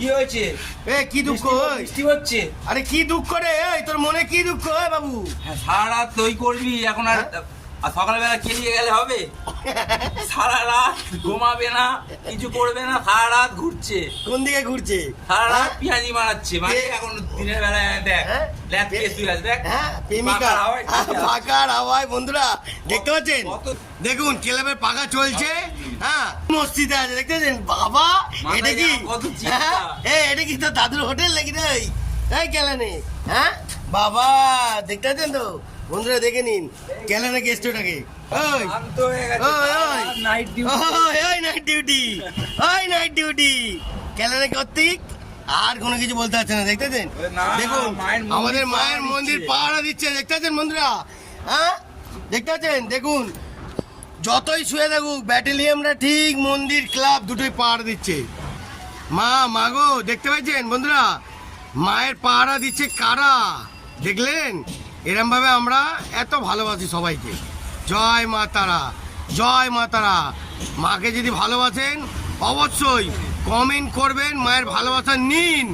কি হয়েছে? কি দুঃখ? বৃষ্টি হচ্ছে। আরে কি দুঃখ রে? তোর মনে কি দুঃখ বাবু? হ্যাঁ, সারা রাত তুই করবি এখন আর সকালবেলা কেলিয়ে গেলে হবে? সারা রাত ঘুমাবে না, কিছু করবে না, সারা রাত ঘুরছে। কোন দিকে ঘুরছে? সারা রাত পেঁয়াজি মারাচ্ছে, মানে এখন দিনের বেলায় দেখ ল্যাপ দিয়ে শুয়ে আছে, দেখ প্রেমিকা ফাঁকার হাওয়ায়। বন্ধুরা দেখতে পাচ্ছেন, দেখুন ক্লাবের পাখা চলছে। হ্যাঁ, মসজিদে আছে, দেখতে পাচ্ছেন বাবা? এটা কি এটা কি তো দাদুর হোটেল নাকি রে? এই কেলানে, হ্যাঁ বাবা দেখতে পাচ্ছেন তো বন্ধুরা, দেখে নিন কেলানে গেস্টটাকে। ওই নাইট ডিউটি, ওই নাইট ডিউটি কেলানে কর্তৃক আর কোনো কিছু বলতে পারছে না। দেখতে পাচ্ছেন, দেখুন আমাদের মায়ের মন্দির পাহারা দিচ্ছে, দেখতে পাচ্ছেন বন্ধুরা? হ্যাঁ দেখতে পাচ্ছেন, দেখুন যতই শুয়ে থাকুক ব্যাটালিয়ামরা ঠিক মন্দির ক্লাব দুটোই পাহারা দিচ্ছে। মাগো দেখতে পাচ্ছেন বন্ধুরা, মায়ের পাহারা দিচ্ছে কারা দেখলেন? এরম ভাবে আমরা এত ভালোবাসি সবাইকে। জয় মা তারা, জয় মা তারা। মাকে যদি ভালোবাসেন অবশ্যই কমেন্ট করবেন, মায়ের ভালোবাসা নিন।